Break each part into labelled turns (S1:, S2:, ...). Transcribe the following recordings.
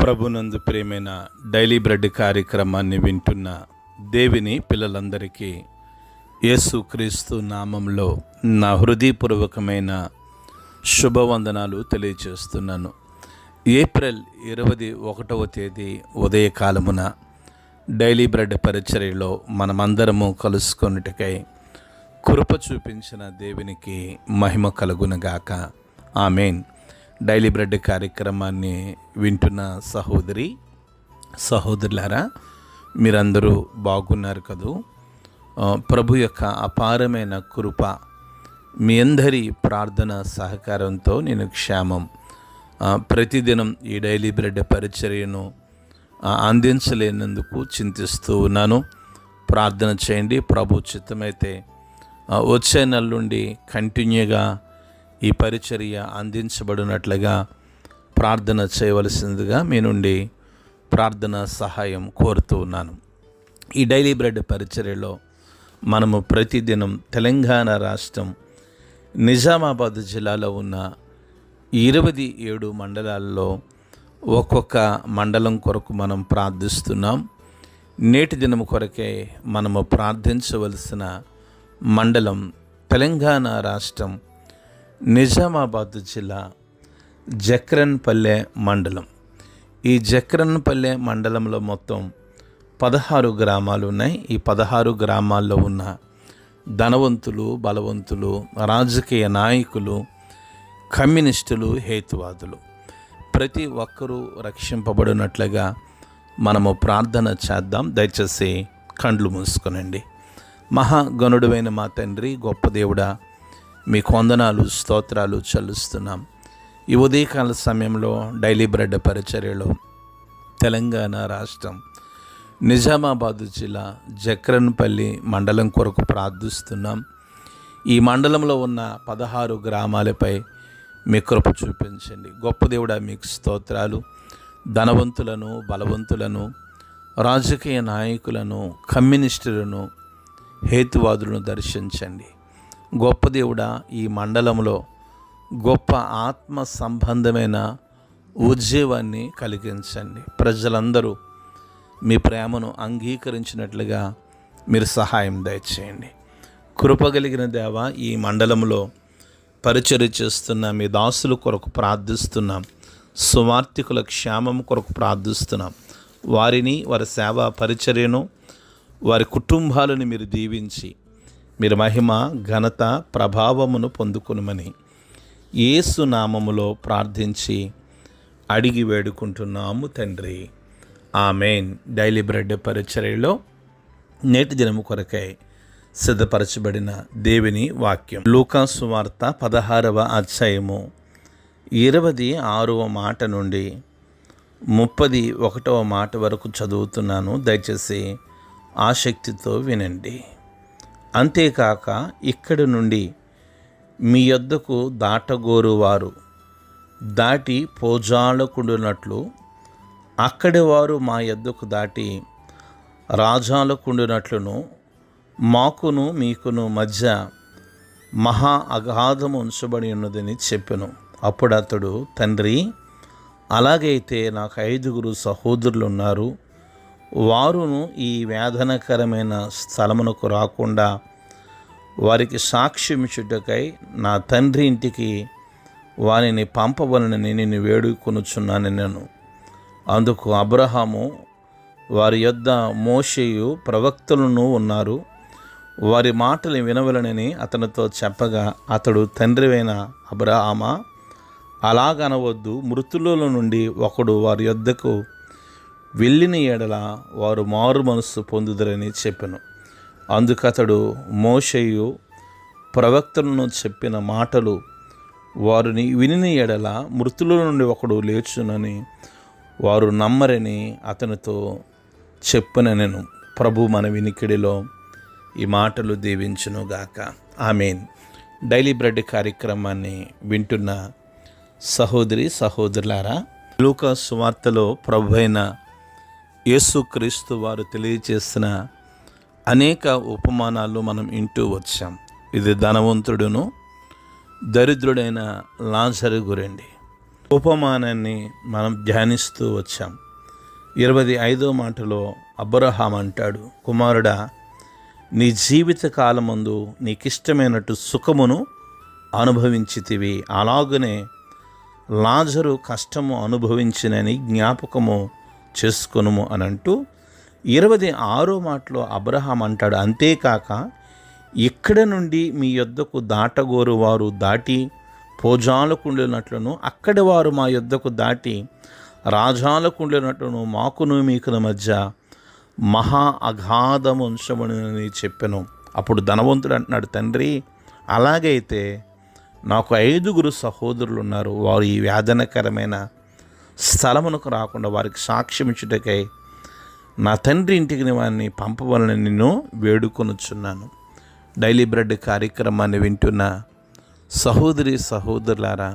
S1: ప్రభునందు ప్రియమైన daily bread కార్యక్రమాన్ని వింటున్న దేవుని పిల్లలందరికీ యేసుక్రీస్తు నామంలో నా హృదయపూర్వకమైన శుభవందనాలు తెలియజేస్తున్నాను. ఏప్రిల్ 21వ తేదీ ఉదయకాలమున డైలీ బ్రెడ్ పరిచర్యలో మనమందరము కలుసుకొనుటకై కృప చూపించిన దేవునికి మహిమ కలుగునగాక. ఆమేన్. డైలీ బ్రెడ్ కార్యక్రమాన్ని వింటున్న సహోదరులారా, మీరందరూ బాగున్నారు కదూ? ప్రభు యొక్క అపారమైన కృప మీ అందరి ప్రార్థన సహకారంతో నేను క్షేమం. ప్రతిదినం ఈ డైలీ బ్రెడ్ పరిచర్యను అందించలేనందుకు చింతిస్తూ ఉన్నాను. ప్రార్థన చేయండి. ప్రభు చిత్తమైతే వచ్చే నెల నుండి కంటిన్యూగా ఈ పరిచర్య అందించబడినట్లుగా ప్రార్థన చేయవలసిందిగా మీ నుండి ప్రార్థన సహాయం కోరుతూ ఉన్నాను. ఈ డైలీ బ్రెడ్ పరిచర్యలో మనము ప్రతిదినం తెలంగాణ రాష్ట్రం నిజామాబాద్ జిల్లాలో ఉన్న 27 మండలాల్లో ఒక్కొక్క మండలం కొరకు మనం ప్రార్థిస్తున్నాం. నేటి దినం కొరకే మనము ప్రార్థించవలసిన మండలం తెలంగాణ రాష్ట్రం నిజామాబాద్ జిల్లా జక్రన్పల్లె మండలం. ఈ జక్రన్పల్లె మండలంలో మొత్తం 16 గ్రామాలు ఉన్నాయి. ఈ 16 గ్రామాల్లో ఉన్న ధనవంతులు, బలవంతులు, రాజకీయ నాయకులు, కమ్యూనిస్టులు, హేతువాదులు ప్రతి ఒక్కరూ రక్షింపబడినట్లుగా మనము ప్రార్థన చేద్దాం. దయచేసి కండ్లు మూసుకొనండి. మహాగణుడైన మా తండ్రి, గొప్ప దేవుడా, మీకు వందనాలు, స్తోత్రాలు చెల్లిస్తున్నాం. ఈ ఉదయకాల సమయంలో డైలీ బ్రెడ్ పరిచర్యలో తెలంగాణ రాష్ట్రం నిజామాబాద్ జిల్లా జక్రన్పల్లి మండలం కొరకు ప్రార్థిస్తున్నాం. ఈ మండలంలో ఉన్న 16 గ్రామాలపై మీ కృప చూపించండి. గొప్ప దేవుడా, మీకు స్తోత్రాలు. ధనవంతులను, బలవంతులను, రాజకీయ నాయకులను, కమ్యూనిస్టులను, హేతువాదులను దర్శించండి. గొప్ప దేవుడా, ఈ మండలంలో గొప్ప ఆత్మ సంబంధమైన ఉద్యోగాన్ని కలిగించండి. ప్రజలందరూ మీ ప్రేమను అంగీకరించినట్లుగా మీరు సహాయం దయచేయండి. కృపగలిగిన దేవ, ఈ మండలంలో పరిచర్య చేస్తున్న మీ దాసుల కొరకు ప్రార్థిస్తున్నాం. సువార్థికుల క్షేమం కొరకు ప్రార్థిస్తున్నాం. వారిని, వారి సేవా పరిచర్యను, వారి కుటుంబాలను మీరు దీవించి మీరు మహిమ, ఘనత, ప్రభావమును పొందుకునమని యేసు నామములో ప్రార్థించి అడిగి వేడుకుంటున్నాము తండ్రి. ఆమేన్. డైలీ బ్రెడ్ పరిచర్యలో నేటి దినము కొరకై సిద్ధపరచబడిన దేవుని వాక్యం లూకా సువార్త 16వ అధ్యాయము 26వ మాట నుండి 31వ మాట వరకు చదువుతున్నాను. దయచేసి ఆసక్తితో వినండి. అంతేకాక ఇక్కడి నుండి మీ యొద్దకు దాటగోరువారు దాటి పోజాలకుండునట్లు అక్కడి వారు మా యొద్దకు దాటి రాజాలకుండునట్లును మాకును మీకును మధ్య మహా అగాధము ఉంచబడి ఉన్నదని చెప్పెను. అప్పుడు అతడు, తండ్రి, అలాగైతే నాకు 5 సహోదరులు ఉన్నారు. వారును ఈ వేదనకరమైన స్థలమునకు రాకుండా వారికి సాక్ష్యమిచ్చుటకై నా తండ్రి ఇంటికి వారిని పంపవలనని నేను వేడుకొనుచున్నాను నేను. అందుకు అబ్రహాము, వారి యొద్ద మోషేయు ప్రవక్తలను ఉన్నారు, వారి మాటలు వినవలనని అతనితో చెప్పగా అతడు, తండ్రివైన అబ్రహామా, అలాగనవద్దు. మృతులలో నుండి ఒకడు వారి యొద్దకు వెళ్ళిన ఎడల వారు మారు మనస్సు పొందుదరని చెప్పెను. అందుకతడు, మోషేయు ప్రవక్తలను చెప్పిన మాటలు వారిని వినిన ఎడల మృతుల నుండి ఒకడు లేచునని వారు నమ్మరని అతనితో చెప్పనెను. ప్రభు మన వినికిడిలో ఈ మాటలు దీవించునుగాక. ఆమేన్. డైలీ బ్రెడ్ కార్యక్రమాన్ని వింటున్న సహోదరులారా, లూకా సువార్తలో ప్రభు అయిన యేసుక్రీస్తు వారు తెలియచేసిన అనేక ఉపమానాలు మనం వింటూ వచ్చాం. ఇది ధనవంతుడును దరిద్రుడైన లాజరు గురండి. ఉపమానాన్ని మనం ధ్యానిస్తూ వచ్చాం. 25వ మాటలో అబ్రహాం అంటాడు, కుమారుడా, నీ జీవిత కాలమందు నీకిష్టమైనట్టు సుఖమును అనుభవించితివి, అలాగనే లాజరు కష్టము అనుభవించినని జ్ఞాపకము చేసుకొనుము అని అంటూ 26వ మాటలో అబ్రహాం అంటాడు, అంతేకాక ఇక్కడ నుండి మీ యొద్దకు దాటగోరు వారు దాటి పోజాలకుండినట్లును అక్కడి వారు మా యొద్దకు దాటి రాజాలకుండినట్లును మాకును మీకును మధ్య మహా అగాధము ఉంచమని చెప్పెను. అప్పుడు ధనవంతుడు అంటున్నాడు, తండ్రి, అలాగైతే నాకు 5 సహోదరులు ఉన్నారు. వారు ఈ వేదనకరమైన స్థలమునకు రాకుండా వారికి సాక్ష్యం ఇచ్చుటకై నా తండ్రి ఇంటికి వారిని పంపవలని నిన్ను వేడుకొనుచున్నాను. డైలీ బ్రెడ్ కార్యక్రమాన్ని వింటున్న సహోదరి సహోదరులారా,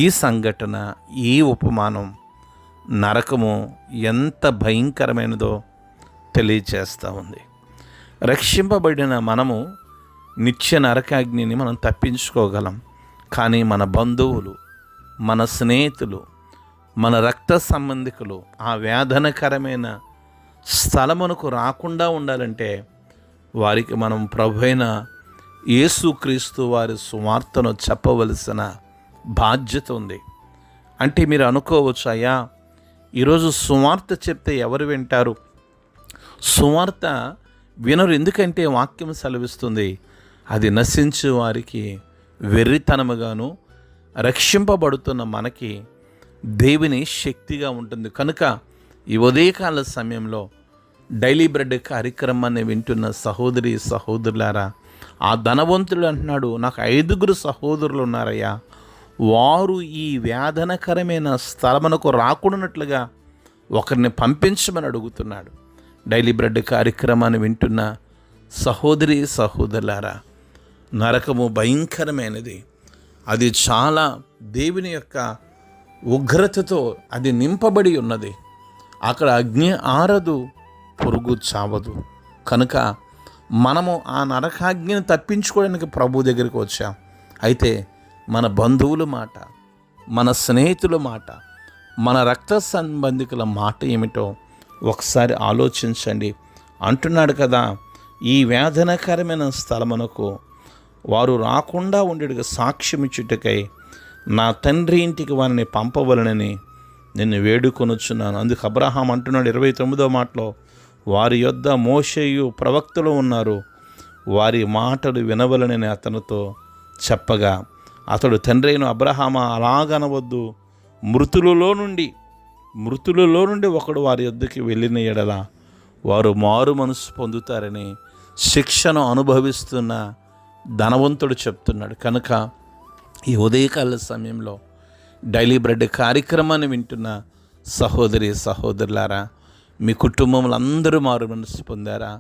S1: ఈ సంఘటన, ఈ ఉపమానం నరకము ఎంత భయంకరమైనదో తెలియచేస్తూ ఉంది. రక్షింపబడిన మనము నిత్య నరకాగ్నిని మనం తప్పించుకోగలం. కానీ మన బంధువులు, మన స్నేహితులు, మన రక్త సంబంధికులు ఆ వేదనకరమైన స్థలమునకు రాకుండా ఉండాలంటే వారికి మనం ప్రభువైన యేసుక్రీస్తు వారి సువార్తను చెప్పవలసిన బాధ్యత ఉంది. అంటే మీరు అనుకోవచ్చు, అయ్యా, ఈరోజు సువార్త చెప్తే ఎవరు వింటారు? సువార్త వినరు. ఎందుకంటే వాక్యం సెలవిస్తుంది, అది నశించే వారికి వెర్రితనముగాను, రక్షింపబడుతున్న మనకి దేవుని శక్తిగా ఉంటుంది. కనుక ఈ ఉదయకాల సమయంలో డైలీ బ్రెడ్ కార్యక్రమాన్ని వింటున్న సహోదరి సహోదరులారా, ఆ ధనవంతుడు అంటున్నాడు, నాకు 5 సహోదరులు ఉన్నారయ్యా, వారు ఈ వేదనకరమైన స్థలమునకు రాకుండానట్లుగా ఒకరిని పంపించమని అడుగుతున్నాడు. డైలీ బ్రెడ్ కార్యక్రమాన్ని వింటున్న సహోదరి సహోదరులారా, నరకము భయంకరమైనది. అది చాలా దేవుని యొక్క ఉగ్రతతో అది నింపబడి ఉన్నది. అక్కడ అగ్ని ఆరదు, పురుగు చావదు. కనుక మనము ఆ నరకాగ్నిని తప్పించుకోవడానికి ప్రభు దగ్గరికి వచ్చాం. అయితే మన బంధువుల మాట, మన స్నేహితుల మాట, మన రక్త సంబంధికుల మాట ఏమిటో ఒకసారి ఆలోచించండి. అంటున్నాడు కదా, ఈ వేదనకరమైన స్థలమునకు వారు రాకుండా ఉండేట్టుగా సాక్ష్యం ఇచ్చుటకై నా తండ్రి ఇంటికి వారిని పంపవలనని నిన్ను వేడుకొనుచున్నాను. అందుకు అబ్రహాం అంటున్నాడు 29వ మాటలో, వారి యొద్ద మోషేయు ప్రవక్తలు ఉన్నారు, వారి మాటలు వినవలనని అతనితో చెప్పగా అతడు, తండ్రి అయిన అబ్రహామా, అలాగనవద్దు, మృతులలో నుండి ఒకడు వారి యొద్దకి వెళ్ళిన ఎడల వారు మారు మనసు పొందుతారని శిక్షను అనుభవిస్తున్న ధనవంతుడు చెప్తున్నాడు. కనుక ఈ ఉదయకాల సమయంలో డైలీ బ్రెడ్ కార్యక్రమాన్ని వింటున్న సహోదరి సహోదరులారా, మీ కుటుంబంలో అందరూ మారు మనసు పొందారా?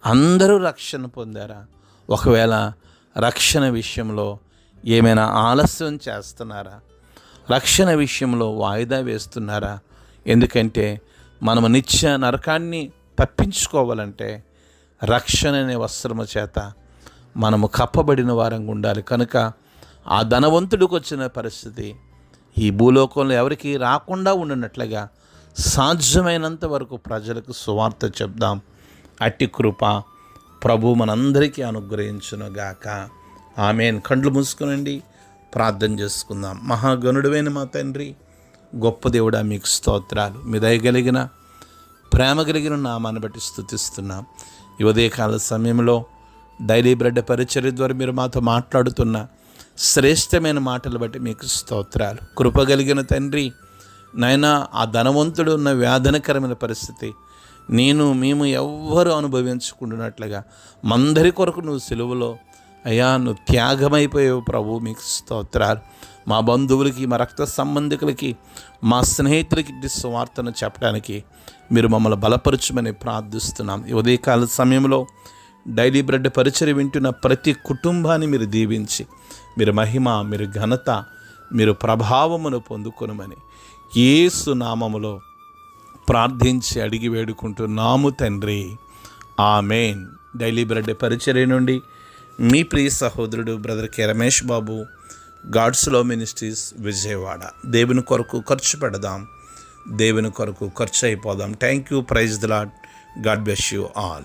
S1: అందరూ రక్షణ పొందారా? ఒకవేళ రక్షణ విషయంలో ఏమైనా ఆలస్యం చేస్తున్నారా? రక్షణ విషయంలో వాయిదా వేస్తున్నారా? ఎందుకంటే మనము నిత్య నరకాన్ని తప్పించుకోవాలంటే రక్షణ అనే వస్త్రము చేత మనము కప్పబడిన వారంగా ఉండాలి. కనుక ఆ ధనవంతుడికి వచ్చిన పరిస్థితి ఈ భూలోకంలో ఎవరికి రాకుండా ఉండినట్లుగా సాధ్యమైనంత వరకు ప్రజలకు సువార్త చెప్దాం. అట్టి కృప ప్రభు మనందరికీ అనుగ్రహించునుగాక. ఆమేన్. కండ్లు మూసుకునండి, ప్రార్థన చేసుకుందాం. మహాగణుడైన మా తండ్రి, గొప్ప దేవుడా, మీకు స్తోత్రాలు. మీ దయగలిగిన ప్రేమ కలిగిన నామాన్ని బట్టి స్తుతిస్తున్నాం. ఈ ఉదయకాల సమయంలో డైలీ బ్రెడ్ పరిచర్య ద్వారా మీరు మాతో మాట్లాడుతున్న శ్రేష్టమైన మాటలు బట్టి మీకు స్తోత్రాలు. కృపగలిగిన తండ్రి, నాయనా, ఆ ధనవంతుడు ఉన్న వేదనకరమైన పరిస్థితి మేము ఎవ్వరూ అనుభవించుకుంటున్నట్లుగా మందరి కొరకు నువ్వు సిలువలో అయ్యా నువ్వు త్యాగమైపోయావు ప్రభు, మీకు స్తోత్రాలు. మా బంధువులకి, మా రక్త సంబంధికులకి, మా స్నేహితులకి ఇట్టి సువార్తను చెప్పడానికి మీరు మమ్మల్ని బలపరచమని ప్రార్థిస్తున్నాం. ఈ ఉదయకాల సమయంలో డైలీ బ్రెడ్ పరిచర్య వింటున్న ప్రతి కుటుంబాన్ని మీరు దీవించి, మీరు మహిమ, మీరు ఘనత, మీరు ప్రభావమును పొందుకొనమని యేసు నామములో ప్రార్థించి అడిగి వేడుకుంటున్నాము తండ్రి. ఆమేన్. డైలీ బ్రెడ్ పరిచర్య నుండి మీ ప్రియ సహోదరుడు brother K Ramesh Babu God's love ministries Vijayawada. దేవుని కొరకు ఖర్చు పెడదాం, దేవుని కొరకు ఖర్చు అయిపోదాం. Thank you. Praise the Lord. God bless you all.